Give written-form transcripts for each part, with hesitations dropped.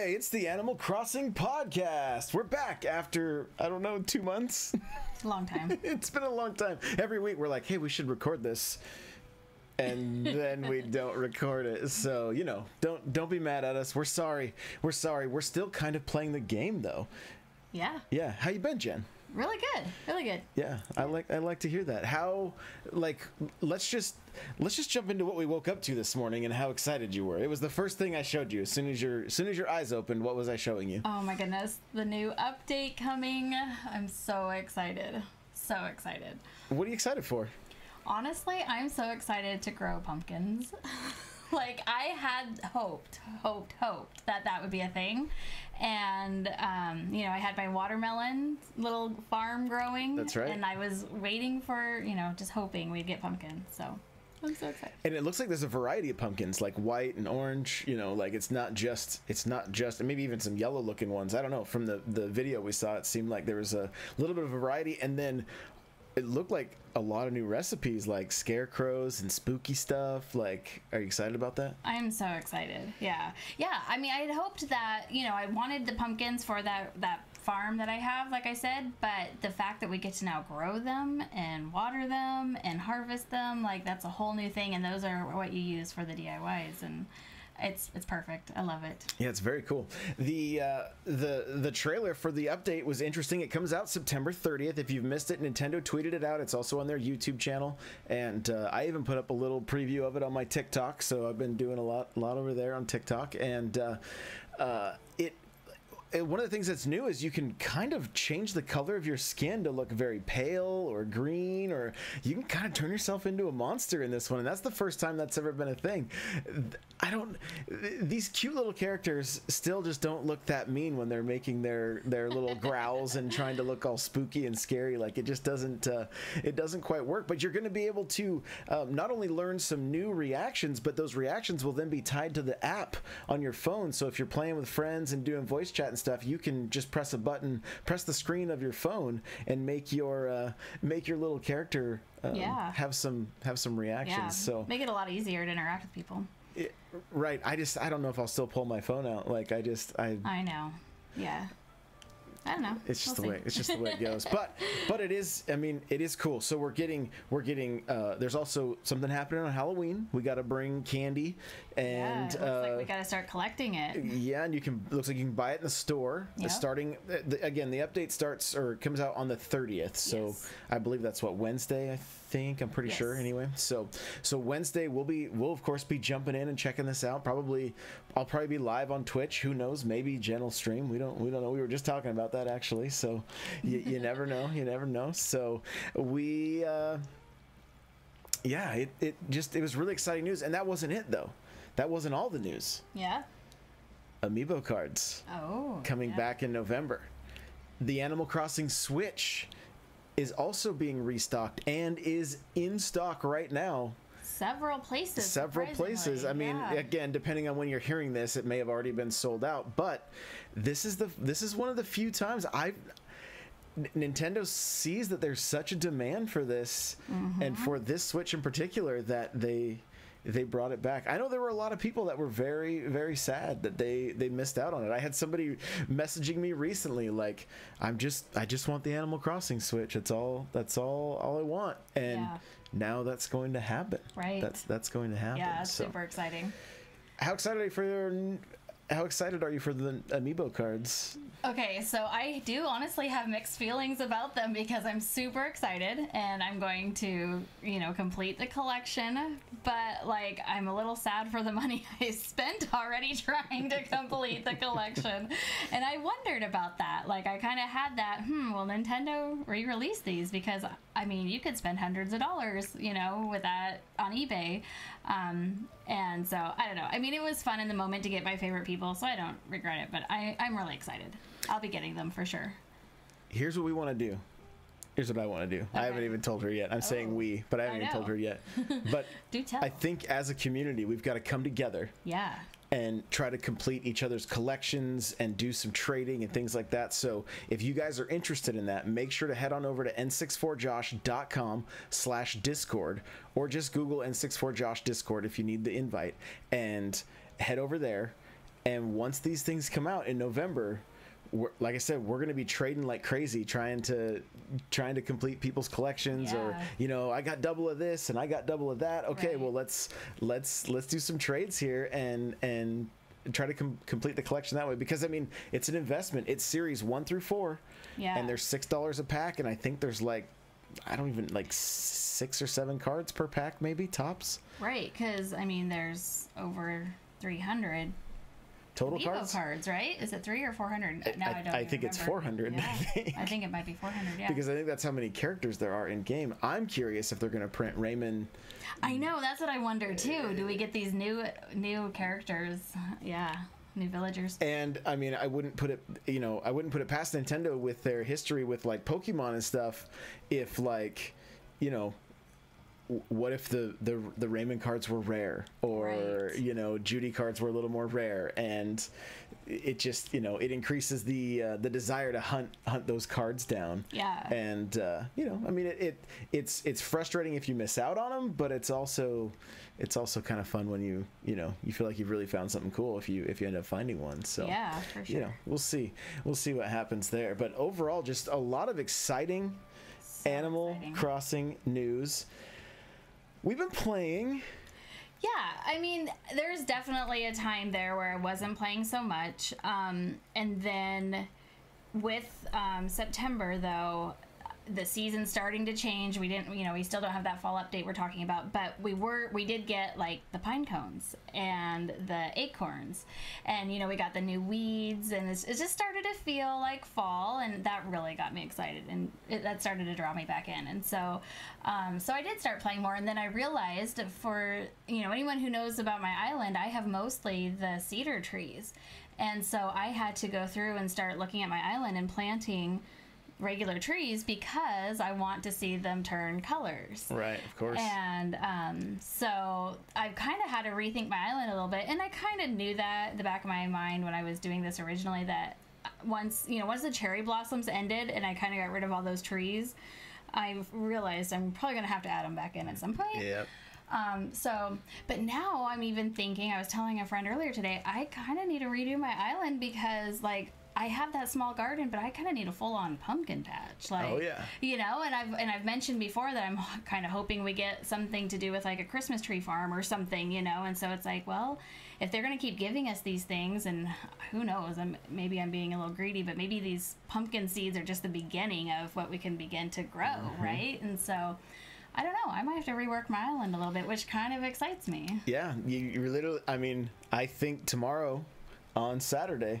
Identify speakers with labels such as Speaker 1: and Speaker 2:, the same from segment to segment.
Speaker 1: Hey, it's the Animal Crossing podcast. We're back after, I don't know, 2 months?
Speaker 2: It's a long time.
Speaker 1: It's been a long time. Every week we're like, hey, we should record this. And then we don't record it. So, you know, don't be mad at us. We're sorry. We're sorry. We're still kind of playing the game, though.
Speaker 2: Yeah.
Speaker 1: Yeah. How you been, Jen?
Speaker 2: Really good. Really good.
Speaker 1: Yeah, I like to hear that. How, like, let's just jump into what we woke up to this morning and how excited you were. It was the first thing I showed you. As soon as your eyes opened, what was I showing you?
Speaker 2: Oh my goodness, the new update coming. I'm so excited. So excited.
Speaker 1: What are you excited for?
Speaker 2: Honestly, I'm so excited to grow pumpkins. Like, I had hoped that would be a thing. And, you know, I had my watermelon little farm growing.
Speaker 1: That's right.
Speaker 2: And I was waiting for, you know, just hoping we'd get pumpkins. So I'm so excited.
Speaker 1: And it looks like there's a variety of pumpkins, like white and orange, you know, like it's not just, and maybe even some yellow looking ones. I don't know. From the video we saw, it seemed like there was a little bit of variety. And then it looked like a lot of new recipes, like scarecrows and spooky stuff. Like, are you excited about that?
Speaker 2: I'm so excited. Yeah. I mean, I had hoped that, you know, I wanted the pumpkins for that farm that I have, like I said, but the fact that we get to now grow them and water them and harvest them, like, that's a whole new thing. And those are what you use for the DIYs, and it's perfect. I love it.
Speaker 1: Yeah, it's very cool. The trailer for the update was interesting. It comes out September 30th. If you've missed it, Nintendo tweeted it out. It's also on their YouTube channel, and I even put up a little preview of it on my TikTok. So I've been doing a lot over there on TikTok, and one of the things that's new is you can kind of change the color of your skin to look very pale or green, or you can kind of turn yourself into a monster in this one. And that's the first time that's ever been a thing. These cute little characters still just don't look that mean when they're making their little growls and trying to look all spooky and scary. Like, it just doesn't quite work. But you're going to be able to not only learn some new reactions, but those reactions will then be tied to the app on your phone. So if you're playing with friends and doing voice chat and stuff, you can just press a button, press the screen of your phone, and make your little character have some reactions.
Speaker 2: Yeah.
Speaker 1: So
Speaker 2: make it a lot easier to interact with people.
Speaker 1: Right. I don't know if I'll still pull my phone out. Like, I
Speaker 2: know. Yeah. I don't know.
Speaker 1: It's just the way it goes. But it is, I mean, it is cool. So we're getting there's also something happening on Halloween. We got to bring candy, and
Speaker 2: it looks like we got to start collecting it.
Speaker 1: Yeah, and looks like you can buy it in the store.
Speaker 2: Yep.
Speaker 1: Starting again, the update starts or comes out on the 30th. So
Speaker 2: yes.
Speaker 1: I believe that's what, Wednesday, I think. I'm pretty sure anyway. So Wednesday we'll of course be jumping in and checking this out. I'll probably be live on Twitch. Who knows? Maybe Jen will stream. We don't know. We were just talking about that actually. So you never know. You never know. So we it was really exciting news. And that wasn't it though. That wasn't all the news.
Speaker 2: Yeah.
Speaker 1: Amiibo cards.
Speaker 2: Oh.
Speaker 1: Coming back in November. The Animal Crossing Switch is also being restocked and is in stock right now.
Speaker 2: Several places.
Speaker 1: I mean, again, depending on when you're hearing this, it may have already been sold out. But this is one of the few times Nintendo sees that there's such a demand for this, and for this Switch in particular, that they brought it back. I know there were a lot of people that were very, very sad that they missed out on it. I had somebody messaging me recently like, I just want the Animal Crossing Switch. That's all I want. And now that's going to happen.
Speaker 2: Right.
Speaker 1: That's going to happen.
Speaker 2: Yeah, it's super exciting.
Speaker 1: How excited are you for the Amiibo cards?
Speaker 2: Okay, so I do honestly have mixed feelings about them because I'm super excited and I'm going to, you know, complete the collection, but like I'm a little sad for the money I spent already trying to complete the collection. And I wondered about that. Like, I kind of had that, will Nintendo re-release these? Because I mean, you could spend hundreds of dollars, you know, with that on eBay. And so I don't know. I mean, it was fun in the moment to get my favorite people, so I don't regret it, but I'm really excited. I'll be getting them for sure.
Speaker 1: Here's what we want to do. Here's what I want to do. Okay. I haven't even told her yet. I'm saying we, but I haven't even told her yet. But
Speaker 2: do tell.
Speaker 1: I think as a community, we've got to come together.
Speaker 2: Yeah.
Speaker 1: And try to complete each other's collections and do some trading and things like that. So if you guys are interested in that, make sure to head on over to n64josh.com/discord, or just Google N64Josh Discord if you need the invite, and head over there And once these things come out in November, like I said, we're going to be trading like crazy, trying to complete people's collections, or I got double of this and I got double of that. Okay, well let's do some trades here and try to complete the collection that way, because I mean it's an investment. It's series 1 through 4, and there's $6 a pack, and I think there's like, I don't even, like 6 or 7 cards per pack, maybe tops.
Speaker 2: Right, because I mean there's over 300
Speaker 1: total
Speaker 2: Amiibo cards, right? Is it 300 or 400? Now I don't.
Speaker 1: I think it's 400.
Speaker 2: Yeah. I think it might be 400. Yeah.
Speaker 1: Because I think that's how many characters there are in game. I'm curious if they're going to print Raymond.
Speaker 2: I know, that's what I wonder too. Do we get these new characters? Yeah, new villagers.
Speaker 1: And I mean, I wouldn't put it past Nintendo with their history with like Pokemon and stuff. If like, what if the Raymond cards were rare, or Judy cards were a little more rare, and it just it increases the desire to hunt those cards down.
Speaker 2: Yeah.
Speaker 1: And I mean it's frustrating if you miss out on them, but it's also kind of fun when you feel like you've really found something cool if you end up finding one. So
Speaker 2: yeah, for sure.
Speaker 1: We'll see what happens there. But overall, just a lot of exciting Animal Crossing news. We've been playing.
Speaker 2: Yeah, I mean, there's definitely a time there where I wasn't playing so much. And then with September, though, the season's starting to change. We didn't, we still don't have that fall update we're talking about, but we did get like the pine cones and the acorns, and we got the new weeds, and it just started to feel like fall, and that really got me excited, and that started to draw me back in. And so I did start playing more, and then I realized for anyone who knows about my island, I have mostly the cedar trees, and so I had to go through and start looking at my island and planting regular trees because I want to see them turn colors.
Speaker 1: Right, of course.
Speaker 2: And so I've kind of had to rethink my island a little bit, and I kind of knew that in the back of my mind when I was doing this originally, that once the cherry blossoms ended and I kind of got rid of all those trees, I realized I'm probably going to have to add them back in at some point.
Speaker 1: Yep.
Speaker 2: But now I'm even thinking, I was telling a friend earlier today, I kind of need to redo my island because, like, I have that small garden, but I kind of need a full-on pumpkin patch. Like,
Speaker 1: oh yeah.
Speaker 2: And I've mentioned before that I'm kind of hoping we get something to do with like a Christmas tree farm or something, and so it's like, well, if they're going to keep giving us these things, and who knows, maybe I'm being a little greedy, but maybe these pumpkin seeds are just the beginning of what we can begin to grow, right? And so I don't know, I might have to rework my island a little bit, which kind of excites me.
Speaker 1: Yeah, you literally, I mean, I think tomorrow on Saturday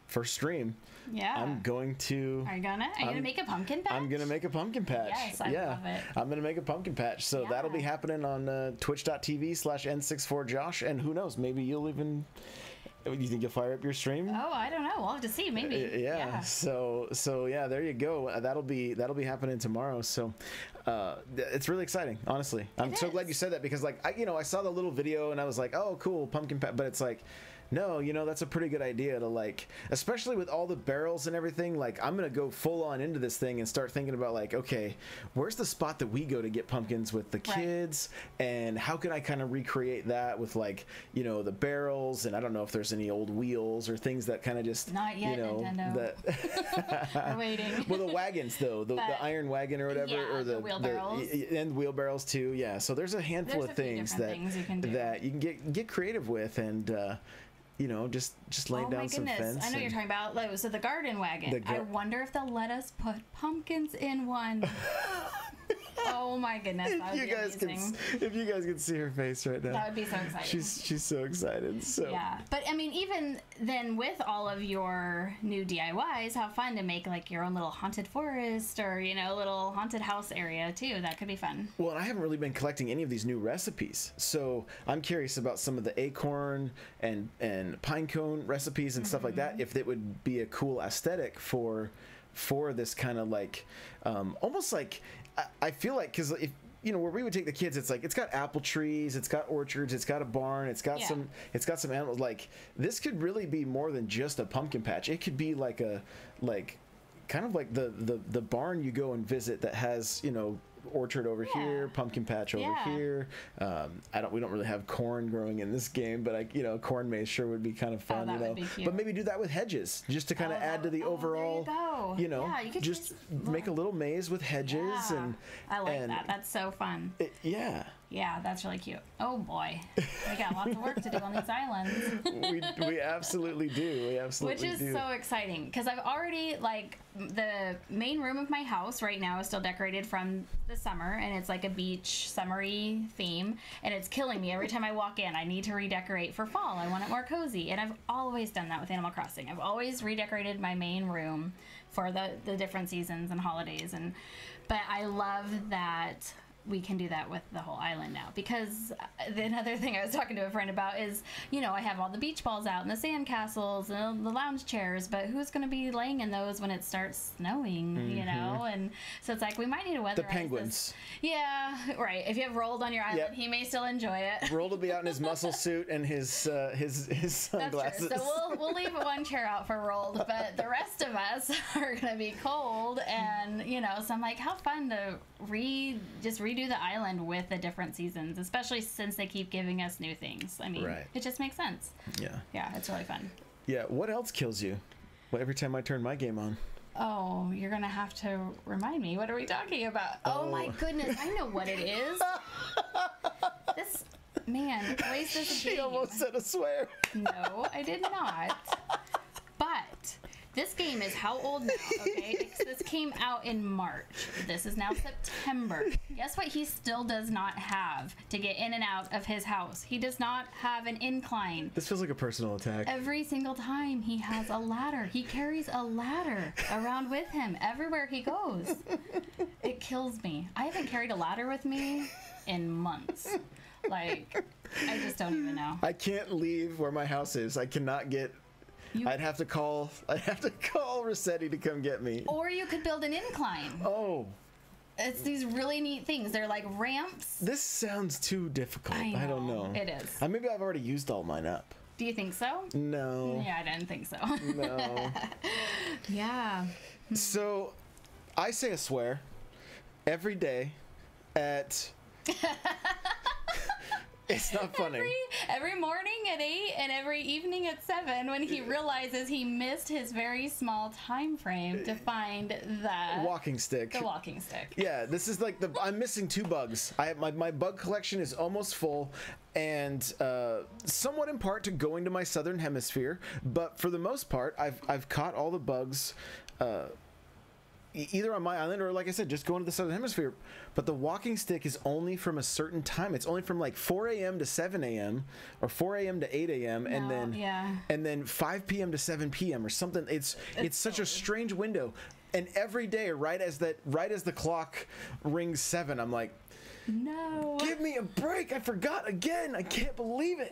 Speaker 1: for stream, I'm going to...
Speaker 2: Are you gonna make a pumpkin patch?
Speaker 1: I'm gonna make a pumpkin patch.
Speaker 2: Yes, I love it.
Speaker 1: I'm gonna make a pumpkin patch. So that'll be happening on twitch.tv/n64josh, and who knows, maybe you'll even... You think you'll fire up your stream?
Speaker 2: Oh, I don't know. We'll have to see. Maybe.
Speaker 1: Yeah. So yeah, there you go. That'll be happening tomorrow. So it's really exciting, honestly. I'm so glad you said that, because like I saw the little video and I was like, oh, cool, pumpkin patch, but it's like, no, that's a pretty good idea to, like, especially with all the barrels and everything, like, I'm going to go full on into this thing and start thinking about, like, okay, where's the spot that we go to get pumpkins with the kids, and how can I kind of recreate that with, like, the barrels, and I don't know if there's any old wheels or things that kind of just,
Speaker 2: not yet, Nintendo.
Speaker 1: That
Speaker 2: we're waiting.
Speaker 1: Well, the wagons, though, the iron wagon or whatever, or the
Speaker 2: wheelbarrows.
Speaker 1: And wheelbarrows too, yeah. So there's a handful of things that you can get creative with, and just laying down some fence.
Speaker 2: I know you're talking about. So the garden wagon. I wonder if they'll let us put pumpkins in one. Oh my goodness, that would be amazing.
Speaker 1: If you guys could see her face right now.
Speaker 2: That would be so exciting.
Speaker 1: She's so excited. So
Speaker 2: yeah, but I mean, even then, with all of your new DIYs, how fun to make like your own little haunted forest or little haunted house area too. That could be fun.
Speaker 1: Well, and I haven't really been collecting any of these new recipes, so I'm curious about some of the acorn and pine cone recipes and stuff like that. If it would be a cool aesthetic for this kind of like almost like. I feel like, because if where we would take the kids, it's like it's got apple trees, it's got orchards, it's got a barn, it's got some animals. Like, this could really be more than just a pumpkin patch. It could be like kind of like the barn you go and visit that has orchard over here, pumpkin patch over here. We don't really have corn growing in this game, but corn maze sure would be kind of fun.
Speaker 2: That would be cute.
Speaker 1: But maybe do that with hedges, just to kind of add to the overall.
Speaker 2: There you go. You could
Speaker 1: just make a little maze with hedges and.
Speaker 2: I like that. That's so fun. Yeah, that's really cute. Oh boy, we got lots of work to do on these islands.
Speaker 1: we absolutely do. We absolutely
Speaker 2: do. Which is so exciting because I've already the main room of my house right now is still decorated from the summer, and it's like a beach summery theme, and it's killing me every time I walk in. I need to redecorate for fall. I want it more cozy, and I've always done that with Animal Crossing. I've always redecorated my main room for the different seasons and holidays, but I love that we can do that with the whole island now, because another thing I was talking to a friend about is, I have all the beach balls out and the sand castles and the lounge chairs, but who's going to be laying in those when it starts snowing, and so it's like we might need to weatherize
Speaker 1: the penguins.
Speaker 2: Yeah, right. If you have Rold on your island, he may still enjoy it.
Speaker 1: Rold will be out in his muscle suit and his sunglasses.
Speaker 2: That's true. So we'll leave one chair out for Rold, but the rest of us are going to be cold, and so I'm like, how fun to redo the island with the different seasons, especially since they keep giving us new things. I mean, It just makes sense. Yeah, it's really fun.
Speaker 1: Yeah, what else kills you? Every time I turn my game on.
Speaker 2: Oh, you're gonna have to remind me. What are we talking about? Oh my goodness, I know what it is. This man plays this game.
Speaker 1: She almost said a swear.
Speaker 2: No, I did not. But this game is how old now, okay? This came out in March. This is now September. Guess what he still does not have to get in and out of his house? He does not have an incline.
Speaker 1: This feels like a personal attack.
Speaker 2: Every single time he has a ladder. He carries a ladder around with him everywhere he goes. It kills me. I haven't carried a ladder with me in months. I just don't even know.
Speaker 1: I can't leave where my house is. I cannot get... I'd have to call Rossetti to come get me.
Speaker 2: Or you could build an incline.
Speaker 1: Oh.
Speaker 2: It's these really neat things. They're like ramps.
Speaker 1: This sounds too difficult. I don't know.
Speaker 2: It is.
Speaker 1: Maybe I've already used all mine up.
Speaker 2: Do you think so?
Speaker 1: No.
Speaker 2: Yeah, I didn't think so.
Speaker 1: No.
Speaker 2: Yeah.
Speaker 1: So, I say a swear every day at... It's not funny.
Speaker 2: Every morning at 8 and every evening at 7 when he realizes he missed his very small time frame to find the
Speaker 1: walking stick.
Speaker 2: The walking stick.
Speaker 1: Yeah, this is I'm missing 2 bugs. My bug collection is almost full, and somewhat in part to going to my southern hemisphere, but for the most part I've caught all the bugs either on my island or, like I said, just going to the southern hemisphere. But the walking stick is only from a certain time. It's only from 4 a.m. to 7 a.m. or 4 a.m. to 8 a.m. and then 5 p.m. to 7 p.m. or something. It's such a strange window. And every day, right as the clock rings 7, I'm like,
Speaker 2: no,
Speaker 1: give me a break. I forgot again. I can't believe it.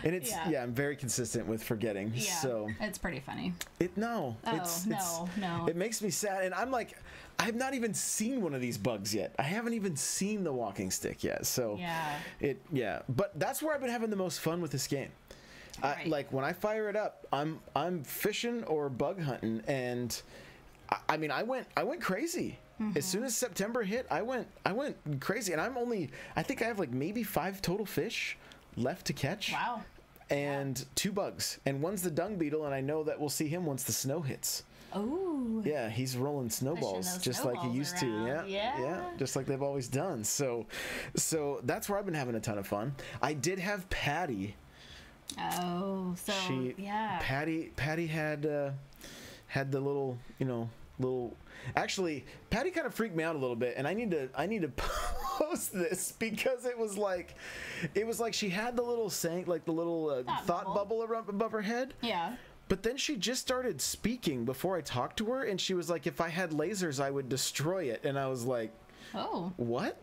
Speaker 1: And it's I'm very consistent with forgetting.
Speaker 2: Yeah,
Speaker 1: so
Speaker 2: it's pretty funny.
Speaker 1: No. It makes me sad, and I'm like, I've not even seen one of these bugs yet. I haven't even seen the walking stick yet. So but that's where I've been having the most fun with this game. Like when I fire it up, I'm fishing or bug hunting, and I mean I went crazy. Mm-hmm. As soon as September hit, I went crazy, and I think I have maybe 5 total fish left to catch.
Speaker 2: Wow.
Speaker 1: And 2 bugs, and one's the dung beetle, and I know that we'll see him once the snow hits.
Speaker 2: Oh.
Speaker 1: Yeah, he's rolling snowballs just like he used to. Yeah, just like they've always done. So that's where I've been having a ton of fun. I did have Patty.
Speaker 2: Oh, so
Speaker 1: Patty had the little Actually, Patty kind of freaked me out a little bit, and I need to post this because it was like she had the little thought bubble above her head.
Speaker 2: Yeah.
Speaker 1: But then she just started speaking before I talked to her, and she was like, if I had lasers, I would destroy it. And I was like,
Speaker 2: oh,
Speaker 1: what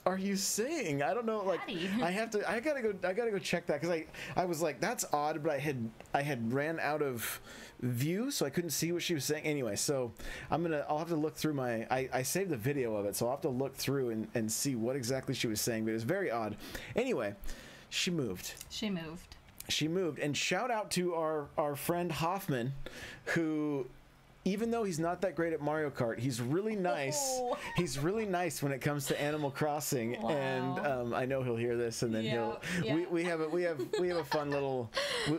Speaker 1: are you saying? I don't know.
Speaker 2: Patty.
Speaker 1: I gotta go check that, because I was like, that's odd, but I had ran out of view, so I couldn't see what she was saying. Anyway, so I'll have to look through I saved the video of it, so I'll have to look through and see what exactly she was saying, but it was very odd. Anyway, she moved, and shout out to our friend Hoffman, who even though he's not that great at Mario Kart, he's really nice.
Speaker 2: Oh.
Speaker 1: He's really nice when it comes to Animal Crossing.
Speaker 2: Wow.
Speaker 1: And I know he'll hear this, and then
Speaker 2: Yeah, yeah.
Speaker 1: we have a fun little.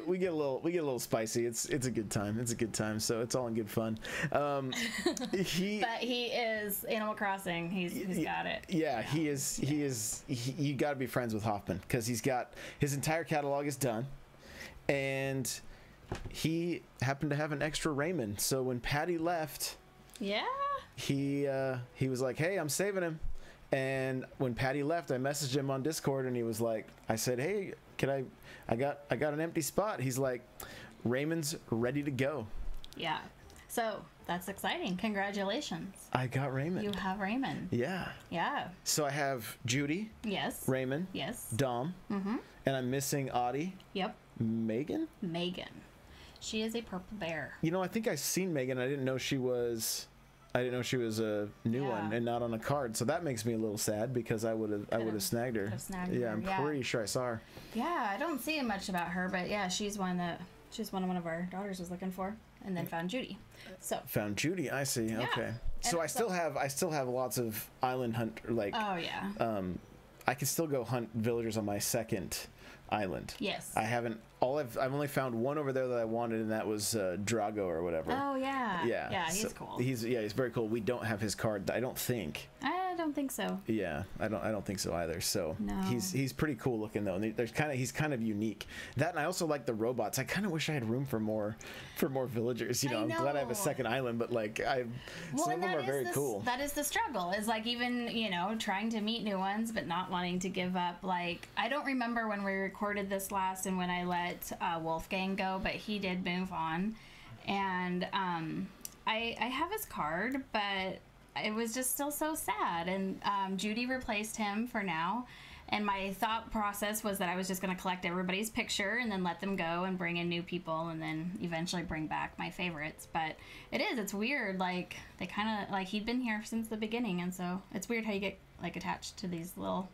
Speaker 1: We get a little spicy. It's a good time. It's a good time. So it's all in good fun.
Speaker 2: But he is Animal Crossing. He's got it.
Speaker 1: Yeah, he is. You got to be friends with Hoffman because he's got his entire catalog is done, and he happened to have an extra Raymond. So when Patty left,
Speaker 2: Yeah.
Speaker 1: he was like, "Hey, I'm saving him." And when Patty left, I messaged him on Discord, and he was like, "I said, hey, I got an empty spot." He's like, "Raymond's ready to go."
Speaker 2: Yeah. So that's exciting. Congratulations.
Speaker 1: I got Raymond.
Speaker 2: You have Raymond.
Speaker 1: Yeah.
Speaker 2: Yeah.
Speaker 1: So I have Judy,
Speaker 2: Yes.
Speaker 1: Raymond,
Speaker 2: Yes.
Speaker 1: Dom, and I'm missing Audie,
Speaker 2: Yep.
Speaker 1: Megan.
Speaker 2: Megan. She is a purple bear.
Speaker 1: You know, I think I seen Megan. I didn't know she was a new
Speaker 2: Yeah.
Speaker 1: one and not on a card. So that makes me a little sad because I would have snagged her.
Speaker 2: snagged
Speaker 1: Yeah,
Speaker 2: her,
Speaker 1: I'm
Speaker 2: yeah.
Speaker 1: pretty sure I saw her.
Speaker 2: Yeah, I don't see much about her, but yeah, she's one of our daughters was looking for, and then found Judy. So.
Speaker 1: Found Judy. I see.
Speaker 2: Yeah.
Speaker 1: Okay. So
Speaker 2: And
Speaker 1: I still have lots of island hunt
Speaker 2: Oh yeah.
Speaker 1: I can still go hunt villagers on my second island.
Speaker 2: Yes.
Speaker 1: I've only found one over there that I wanted, and that was Drago or whatever.
Speaker 2: Oh yeah.
Speaker 1: Yeah.
Speaker 2: Yeah, he's
Speaker 1: So
Speaker 2: cool.
Speaker 1: He's very cool. We don't have his card. I don't think.
Speaker 2: I don't think so.
Speaker 1: Yeah, I don't think so either. So
Speaker 2: No.
Speaker 1: he's pretty cool looking though. And he's kind of unique. That, and I also like the robots. I kind of wish I had room for more villagers. You know, I'm glad I have a
Speaker 2: know.
Speaker 1: second island, but like some of them are very cool.
Speaker 2: That is the struggle. Is like even trying to meet new ones, but not wanting to give up. Like I don't remember when we recorded this last and when I let Wolfgang go, but he did move on, and I have his card, but it was just still so sad. And Judy replaced him for now. And my thought process was that I was just going to collect everybody's picture and then let them go and bring in new people and then eventually bring back my favorites. But it's weird. Like, they kind of, like, he'd been here since the beginning. And so it's weird how you get, like, attached to these little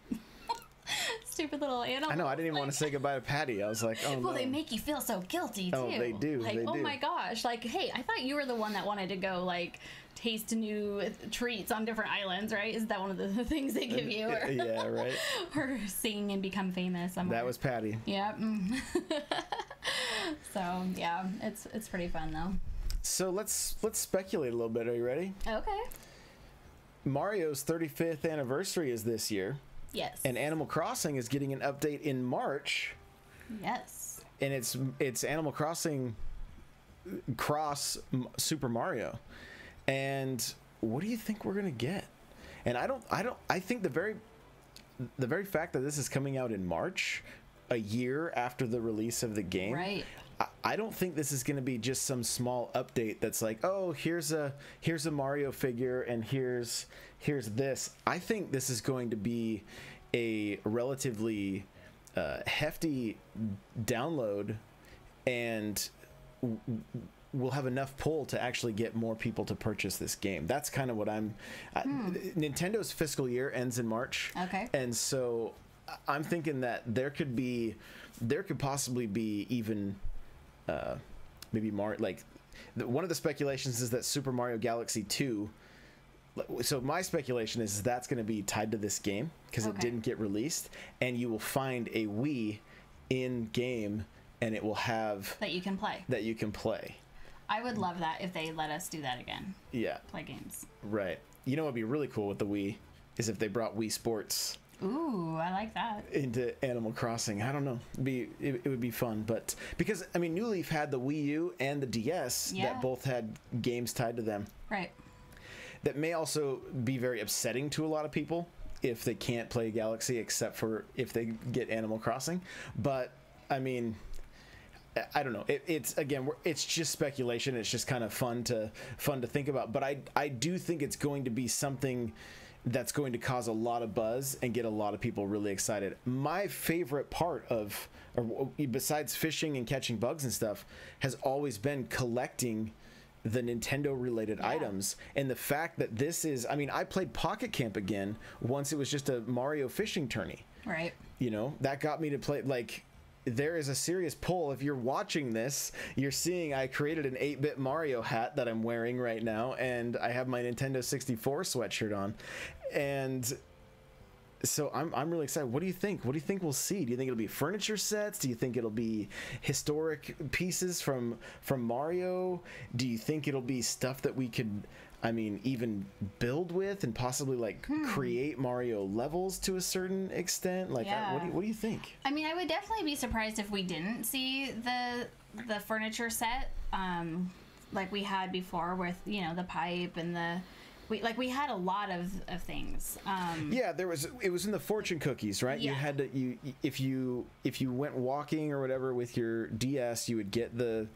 Speaker 2: stupid little animals.
Speaker 1: I know. I didn't even want to say goodbye to Patty. I was like, oh no.
Speaker 2: Well, they make you feel so guilty, too.
Speaker 1: Oh, they do.
Speaker 2: Like,
Speaker 1: They
Speaker 2: oh
Speaker 1: do.
Speaker 2: my gosh. Like, hey, I thought you were the one that wanted to go, like, taste new treats on different islands, right? Is that one of the things they give you? Or,
Speaker 1: Yeah, right.
Speaker 2: or sing and become famous somewhere.
Speaker 1: That was Patty.
Speaker 2: Yep. So, yeah, it's pretty fun, though.
Speaker 1: So let's speculate a little bit. Are you ready?
Speaker 2: Okay.
Speaker 1: Mario's 35th anniversary is this year,
Speaker 2: Yes.
Speaker 1: and Animal Crossing is getting an update in March,
Speaker 2: Yes.
Speaker 1: and it's Animal Crossing Cross Super Mario. And what do you think we're gonna get? And I think the very fact that this is coming out in March, a year after the release of the game,
Speaker 2: Right.
Speaker 1: I don't think this is going to be just some small update that's like, oh, here's a Mario figure and here's this. I think this is going to be a relatively hefty download, and we'll have enough pull to actually get more people to purchase this game. That's kind of what I'm. Nintendo's fiscal year ends in March.
Speaker 2: Okay.
Speaker 1: And so I'm thinking that there could possibly be even maybe more like one of the speculations is that Super Mario Galaxy 2. So my speculation is that's going to be tied to this game because it
Speaker 2: Okay.
Speaker 1: didn't get released, and you will find a Wii in game, and it will have
Speaker 2: That you can play.
Speaker 1: that you can play.
Speaker 2: I would love that if they let us do that again.
Speaker 1: Yeah,
Speaker 2: Play games.
Speaker 1: right. You know what would be really cool with the Wii is if they brought Wii Sports
Speaker 2: Ooh, I like that.
Speaker 1: into Animal Crossing. I don't know. It would be fun, but because I mean, New Leaf had the Wii U and the DS
Speaker 2: Yeah.
Speaker 1: that both had games tied to them.
Speaker 2: Right.
Speaker 1: That may also be very upsetting to a lot of people if they can't play Galaxy except for if they get Animal Crossing. But I mean, I don't know. It's just speculation. It's just kind of fun to think about. But I do think it's going to be something that's going to cause a lot of buzz and get a lot of people really excited. My favorite part of, or besides fishing and catching bugs and stuff, has always been collecting the Nintendo related items. And the fact that this is, I mean, I played Pocket Camp again once it was just a Mario fishing tourney.
Speaker 2: Right.
Speaker 1: You know, that got me to play, like, there is a serious pull. If you're watching this, you're seeing I created an 8-bit Mario hat that I'm wearing right now, and I have my Nintendo 64 sweatshirt on. And so I'm really excited. What do you think? What do you think we'll see? Do you think it'll be furniture sets? Do you think it'll be historic pieces from Mario? Do you think it'll be stuff that we could, I mean, even build with and possibly like create Mario levels to a certain extent? Like, what do you think?
Speaker 2: I mean, I would definitely be surprised if we didn't see the furniture set like we had before with, you know, the pipe and we had a lot of things.
Speaker 1: Yeah, it was in the fortune cookies, right?
Speaker 2: Yeah.
Speaker 1: You had to if you went walking or whatever with your DS, you would get the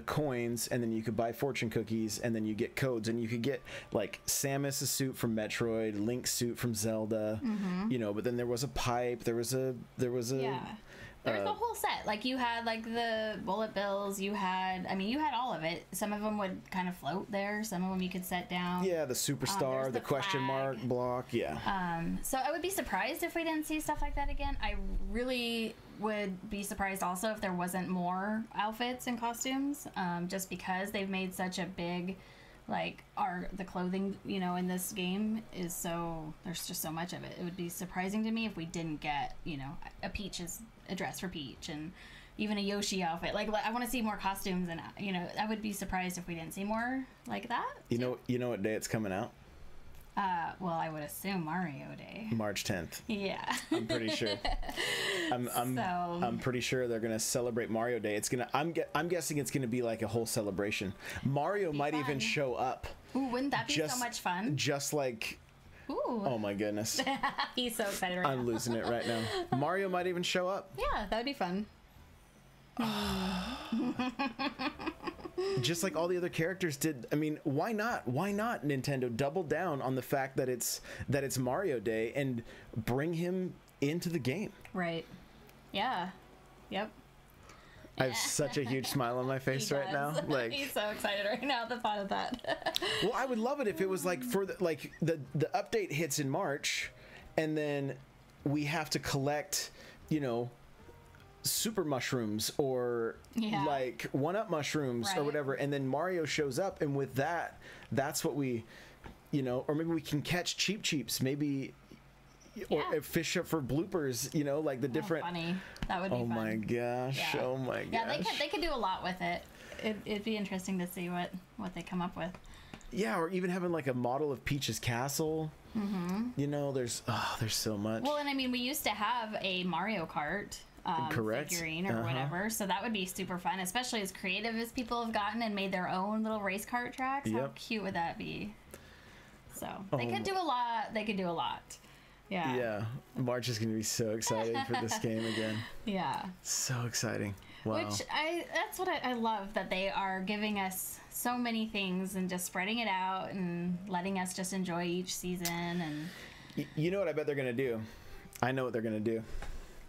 Speaker 1: coins, and then you could buy fortune cookies, and then you get codes, and you could get like Samus's suit from Metroid, Link's suit from Zelda, you know. But then there was a pipe, there was a
Speaker 2: Yeah. There was a whole set. Like, you had, like, the bullet bills. You had all of it. Some of them would kind of float there. Some of them you could set down.
Speaker 1: Yeah, the superstar, the question mark block. Yeah.
Speaker 2: So I would be surprised if we didn't see stuff like that again. I really would be surprised also if there wasn't more outfits and costumes, just because they've made such a big, like, the clothing, you know, in this game is so, there's just so much of it. It would be surprising to me if we didn't get, you know, a dress for Peach and even a Yoshi outfit. Like I want to see more costumes, and, you know, I would be surprised if we didn't see more like that.
Speaker 1: You know what day it's coming out?
Speaker 2: Well, I would assume Mario Day.
Speaker 1: March 10th.
Speaker 2: Yeah.
Speaker 1: I'm pretty sure. I'm pretty sure they're gonna celebrate Mario Day. I'm guessing it's gonna be like a whole celebration. Mario might even show up.
Speaker 2: Ooh, wouldn't that be so much fun?
Speaker 1: Just like.
Speaker 2: Ooh.
Speaker 1: Oh my goodness.
Speaker 2: He's so excited right now.
Speaker 1: I'm losing it right now. Mario might even show up.
Speaker 2: Yeah, that would be fun.
Speaker 1: Just like all the other characters did. I mean, why not? Why not, Nintendo? Double down on the fact that it's Mario Day and bring him into the game.
Speaker 2: Right. Yeah. Yep.
Speaker 1: I have such a huge smile on my face right now. Like,
Speaker 2: he's so excited right now at the thought of that.
Speaker 1: Well, I would love it if it was like the update hits in March, and then we have to collect, you know, super mushrooms or like 1-up mushrooms or whatever, and then Mario shows up, and with that's what we, you know, or maybe we can catch cheeps, maybe. Or fish up for bloopers, you know, like the different.
Speaker 2: Funny. That would be fun.
Speaker 1: My gosh! Yeah. Oh my gosh!
Speaker 2: Yeah, they could do a lot with it. It'd be interesting to see what they come up with.
Speaker 1: Yeah, or even having like a model of Peach's castle. Mm-hmm. You know, there's so much.
Speaker 2: Well, and I mean, we used to have a Mario Kart figurine or whatever, so that would be super fun, especially as creative as people have gotten and made their own little race cart tracks. How cute would that be? So they could do a lot. They could do a lot. Yeah.
Speaker 1: Yeah. March is going to be so excited for this game again.
Speaker 2: Yeah.
Speaker 1: So exciting. Wow.
Speaker 2: That's what I love, that they are giving us so many things and just spreading it out and letting us just enjoy each season. And
Speaker 1: you know what I bet they're going to do? I know what they're going to do.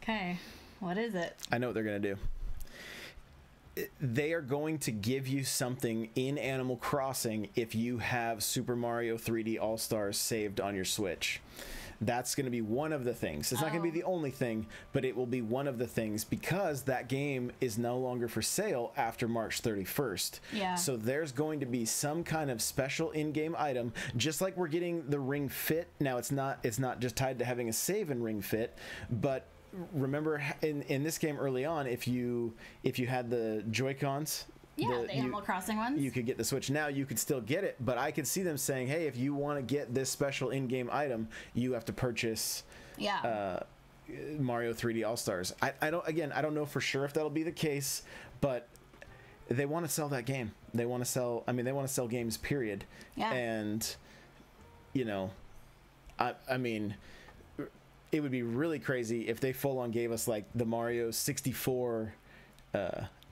Speaker 2: Okay. What is it?
Speaker 1: I know what they're going to do. They are going to give you something in Animal Crossing if you have Super Mario 3D All-Stars saved on your Switch. That's going to be one of the things. It's not going to be the only thing, but it will be one of the things, because that game is no longer for sale after March 31st.
Speaker 2: Yeah.
Speaker 1: So there's going to be some kind of special in-game item, just like we're getting the Ring Fit. Now it's not just tied to having a save in Ring Fit, but remember in this game early on, if you had the Joy-Cons,
Speaker 2: the Animal Crossing ones,
Speaker 1: you could get the Switch. Now you could still get it, but I could see them saying, hey, if you want to get this special in-game item, you have to purchase Mario 3D All-Stars. I don't know for sure if that'll be the case, but they want to sell that game. They want to sell games, period.
Speaker 2: Yeah.
Speaker 1: And, you know, I mean, it would be really crazy if they full on gave us like the Mario 64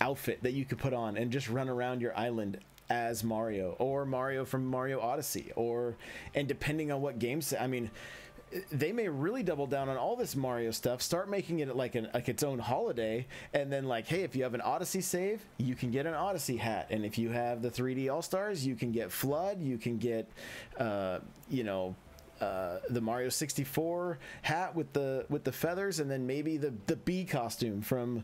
Speaker 1: outfit that you could put on and just run around your island as Mario, or Mario from Mario Odyssey, and depending on what games, I mean, they may really double down on all this Mario stuff, start making it like its own holiday, and then like, hey, if you have an Odyssey save, you can get an Odyssey hat, and if you have the 3D All-Stars, you can get Flood, you can get, you know, Mario 64 hat with the feathers, and then maybe the bee costume from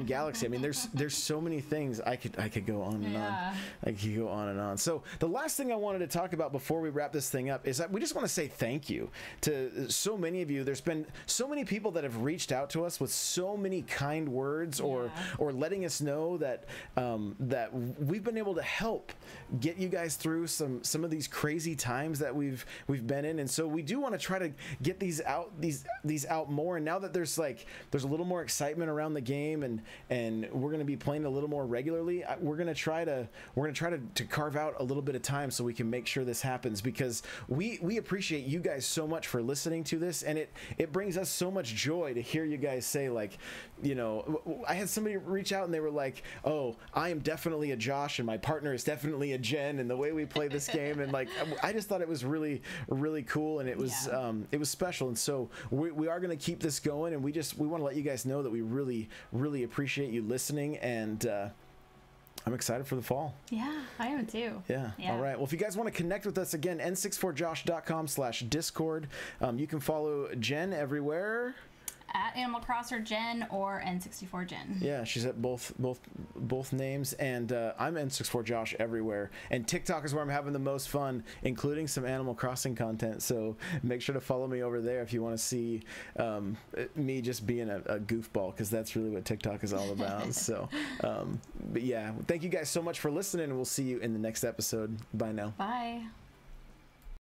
Speaker 1: Galaxy. I mean, there's so many things I could go on and on. I could go on and on. So the last thing I wanted to talk about before we wrap this thing up is that we just want to say thank you to so many of you. There's been so many people that have reached out to us with so many kind words, or letting us know that that we've been able to help get you guys through some of these crazy times that we've been in. And so we do want to try to get these out more. And now that there's a little more excitement around the game, and we're going to be playing a little more regularly, we're going to try to carve out a little bit of time so we can make sure this happens, because we appreciate you guys so much for listening to this, and it brings us so much joy to hear you guys say, like, you know, I had somebody reach out and they were like, oh, I am definitely a Josh and my partner is definitely a Jen, and the way we play this game, and like I just thought it was really, really cool, and it was special. And so we are going to keep this going, and we want to let you guys know that we really, really appreciate you listening, and I'm excited for the fall.
Speaker 2: Yeah, I am too.
Speaker 1: Yeah. All right. Well, if you guys want to connect with us, again, n64josh.com/discord. You can follow Jen everywhere.
Speaker 2: At Animal Crosser Jen or N64 Jen.
Speaker 1: Yeah, she's at both names, and I'm N64 Josh everywhere. And TikTok is where I'm having the most fun, including some Animal Crossing content. So make sure to follow me over there if you want to see me just being a goofball, because that's really what TikTok is all about. So, but yeah, thank you guys so much for listening, and we'll see you in the next episode. Bye now.
Speaker 2: Bye.